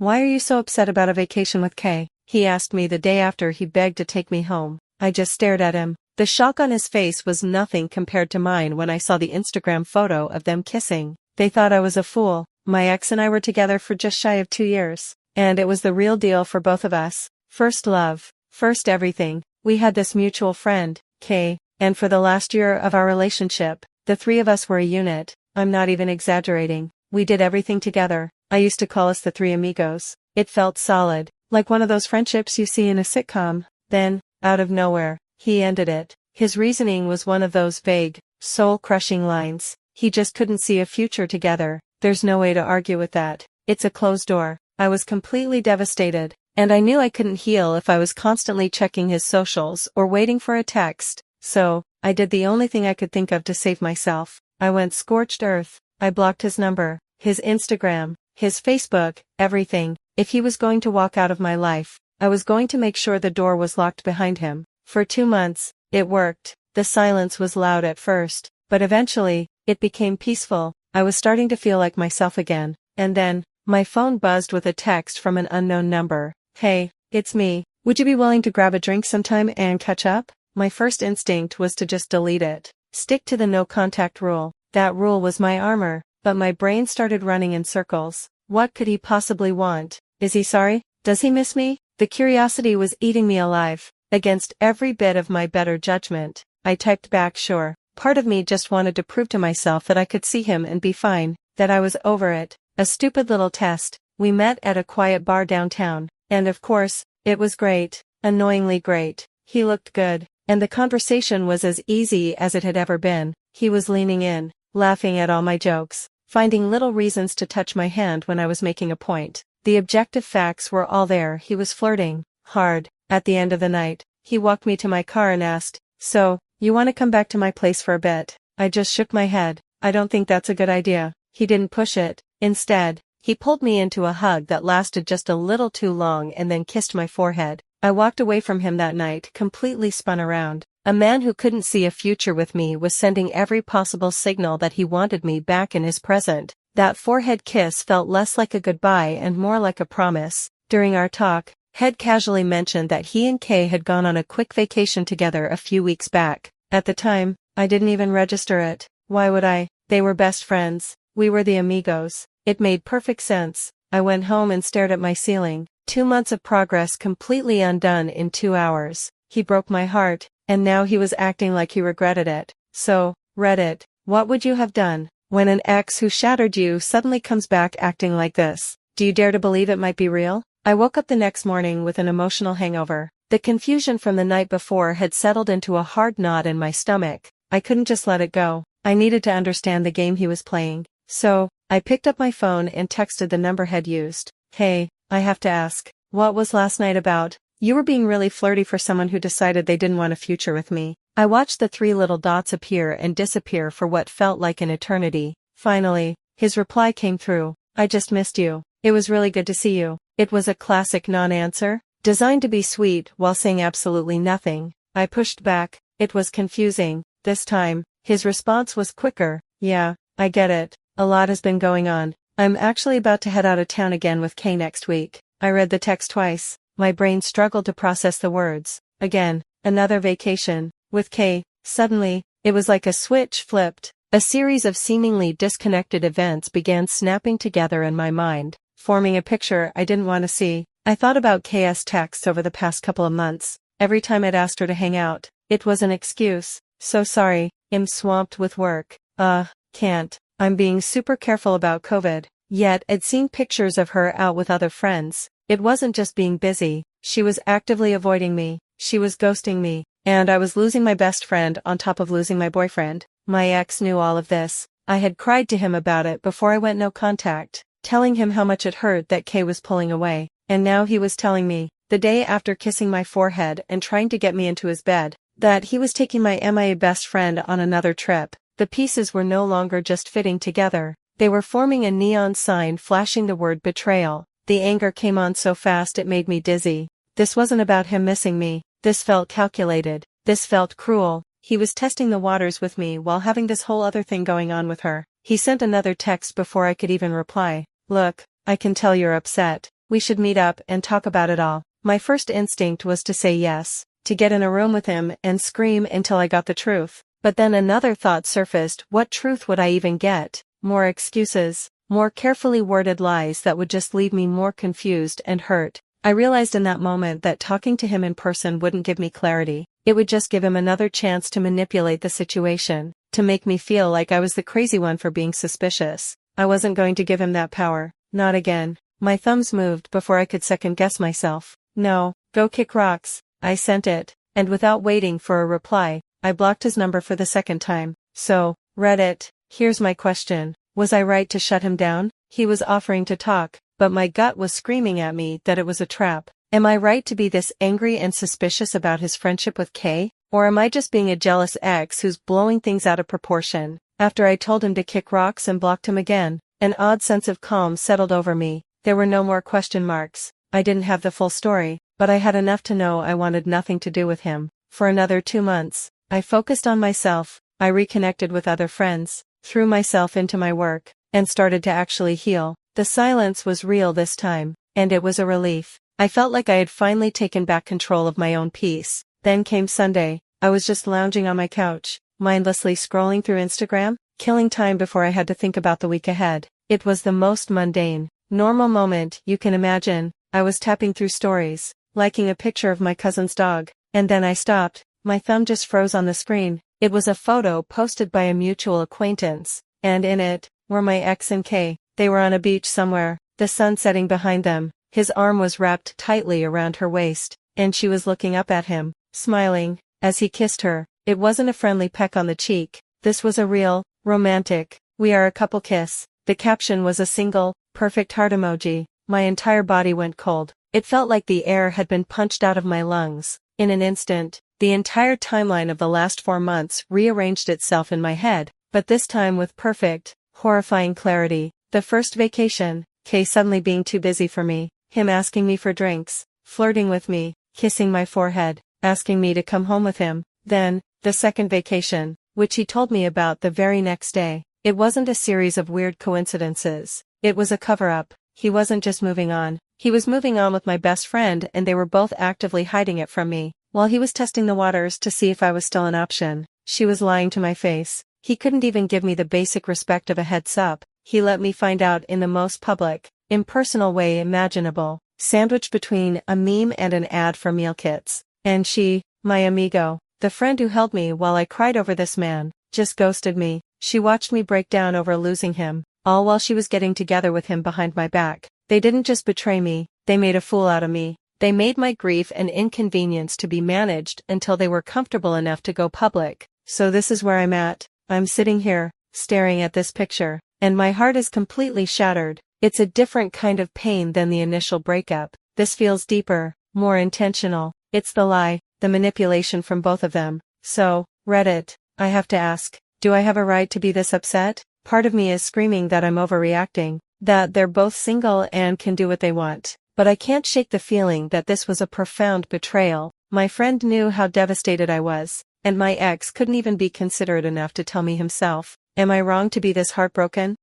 Why are you so upset about a vacation with Kay? He asked me the day after he begged to take me home. I just stared at him. The shock on his face was nothing compared to mine when I saw the Instagram photo of them kissing. They thought I was a fool. My ex and I were together for just shy of 2 years. And it was the real deal for both of us. First love. First everything. We had this mutual friend, Kay, and for the last year of our relationship, the three of us were a unit. I'm not even exaggerating. We did everything together. I used to call us the three amigos. It felt solid, like one of those friendships you see in a sitcom. Then, out of nowhere, he ended it. His reasoning was one of those vague, soul-crushing lines. He just couldn't see a future together. There's no way to argue with that. It's a closed door. I was completely devastated, and I knew I couldn't heal if I was constantly checking his socials or waiting for a text. So, I did the only thing I could think of to save myself. I went scorched earth. I blocked his number, his Instagram, his Facebook, everything. If he was going to walk out of my life, I was going to make sure the door was locked behind him. For 2 months, it worked. The silence was loud at first, but eventually, it became peaceful. I was starting to feel like myself again. And then, my phone buzzed with a text from an unknown number. Hey, it's me. Would you be willing to grab a drink sometime and catch up? My first instinct was to just delete it. Stick to the no contact rule. That rule was my armor, but my brain started running in circles. What could he possibly want? Is he sorry? Does he miss me? The curiosity was eating me alive. Against every bit of my better judgment, I typed back sure. Part of me just wanted to prove to myself that I could see him and be fine, that I was over it. A stupid little test. We met at a quiet bar downtown, and of course, it was great. Annoyingly great. He looked good, and the conversation was as easy as it had ever been. He was leaning in, laughing at all my jokes, finding little reasons to touch my hand when I was making a point. The objective facts were all there. He was flirting hard. At the end of the night, he walked me to my car and asked, "So, you want to come back to my place for a bit?" I just shook my head. I don't think that's a good idea. He didn't push it. Instead, he pulled me into a hug that lasted just a little too long and then kissed my forehead. I walked away from him that night, completely spun around. A man who couldn't see a future with me was sending every possible signal that he wanted me back in his present. That forehead kiss felt less like a goodbye and more like a promise. During our talk, Head casually mentioned that he and Kay had gone on a quick vacation together a few weeks back. At the time, I didn't even register it. Why would I? They were best friends. We were the amigos. It made perfect sense. I went home and stared at my ceiling. 2 months of progress completely undone in 2 hours. He broke my heart, and now he was acting like he regretted it. So, Reddit, what would you have done when an ex who shattered you suddenly comes back acting like this? Do you dare to believe it might be real? I woke up the next morning with an emotional hangover. The confusion from the night before had settled into a hard knot in my stomach. I couldn't just let it go. I needed to understand the game he was playing. So, I picked up my phone and texted the number Head used. Hey, I have to ask, what was last night about? You were being really flirty for someone who decided they didn't want a future with me. I watched the 3 little dots appear and disappear for what felt like an eternity. Finally, his reply came through. I just missed you. It was really good to see you. It was a classic non-answer, designed to be sweet while saying absolutely nothing. I pushed back. It was confusing. This time, his response was quicker. Yeah, I get it. A lot has been going on. I'm actually about to head out of town again with Kay next week. I read the text twice. My brain struggled to process the words. Again, another vacation. With Kay. Suddenly, it was like a switch flipped. A series of seemingly disconnected events began snapping together in my mind, forming a picture I didn't want to see. I thought about Kay's texts over the past couple of months. Every time I'd asked her to hang out, it was an excuse. So sorry, I'm swamped with work. Can't. I'm being super careful about COVID. Yet, I'd seen pictures of her out with other friends. It wasn't just being busy. She was actively avoiding me. She was ghosting me. And I was losing my best friend on top of losing my boyfriend. My ex knew all of this. I had cried to him about it before I went no contact, telling him how much it hurt that Kay was pulling away. And now he was telling me, the day after kissing my forehead and trying to get me into his bed, that he was taking my MIA best friend on another trip. The pieces were no longer just fitting together. They were forming a neon sign flashing the word betrayal. The anger came on so fast it made me dizzy. This wasn't about him missing me. This felt calculated. This felt cruel. He was testing the waters with me while having this whole other thing going on with her. He sent another text before I could even reply. Look, I can tell you're upset. we should meet up and talk about it all. My first instinct was to say yes, to get in a room with him and scream until I got the truth. But then another thought surfaced: what truth would I even get? More excuses, more carefully worded lies that would just leave me more confused and hurt. I realized in that moment that talking to him in person wouldn't give me clarity. It would just give him another chance to manipulate the situation, to make me feel like I was the crazy one for being suspicious. I wasn't going to give him that power. Not again. My thumbs moved before I could second guess myself. No, go kick rocks. I sent it, and without waiting for a reply, I blocked his number for the second time. So, Reddit, here's my question. Was I right to shut him down? He was offering to talk, but my gut was screaming at me that it was a trap. Am I right to be this angry and suspicious about his friendship with Kay? Or am I just being a jealous ex who's blowing things out of proportion? After I told him to kick rocks and blocked him again, an odd sense of calm settled over me. There were no more question marks. I didn't have the full story, but I had enough to know I wanted nothing to do with him. For another 2 months, I focused on myself. I reconnected with other friends, threw myself into my work, and started to actually heal. The silence was real this time, and it was a relief. I felt like I had finally taken back control of my own peace. Then came Sunday. I was just lounging on my couch, mindlessly scrolling through Instagram, killing time before I had to think about the week ahead. It was the most mundane, normal moment you can imagine. I was tapping through stories, liking a picture of my cousin's dog, and then I stopped. My thumb just froze on the screen. It was a photo posted by a mutual acquaintance, and in it were my ex and Kay. They were on a beach somewhere, the sun setting behind them. His arm was wrapped tightly around her waist, and she was looking up at him, smiling, as he kissed her. It wasn't a friendly peck on the cheek. This was a real, romantic, "we are a couple" kiss. The caption was a single, perfect heart emoji. My entire body went cold. It felt like the air had been punched out of my lungs. In an instant, the entire timeline of the last 4 months rearranged itself in my head, but this time with perfect, horrifying clarity. The first vacation, Kay suddenly being too busy for me, him asking me for drinks, flirting with me, kissing my forehead, asking me to come home with him. Then, the second vacation, which he told me about the very next day. It wasn't a series of weird coincidences. It was a cover-up. He wasn't just moving on. He was moving on with my best friend, and they were both actively hiding it from me. While he was testing the waters to see if I was still an option, she was lying to my face. He couldn't even give me the basic respect of a heads up. He let me find out in the most public, impersonal way imaginable, sandwiched between a meme and an ad for meal kits. And she, my amigo, the friend who held me while I cried over this man, just ghosted me. She watched me break down over losing him, all while she was getting together with him behind my back. They didn't just betray me, they made a fool out of me. They made my grief an inconvenience to be managed until they were comfortable enough to go public. So this is where I'm at. I'm sitting here, staring at this picture, and my heart is completely shattered. It's a different kind of pain than the initial breakup. This feels deeper, more intentional. It's the lie, the manipulation from both of them. So, Reddit, I have to ask, do I have a right to be this upset? Part of me is screaming that I'm overreacting, that they're both single and can do what they want. But I can't shake the feeling that this was a profound betrayal. My friend knew how devastated I was, and my ex couldn't even be considerate enough to tell me himself. Am I wrong to be this heartbroken?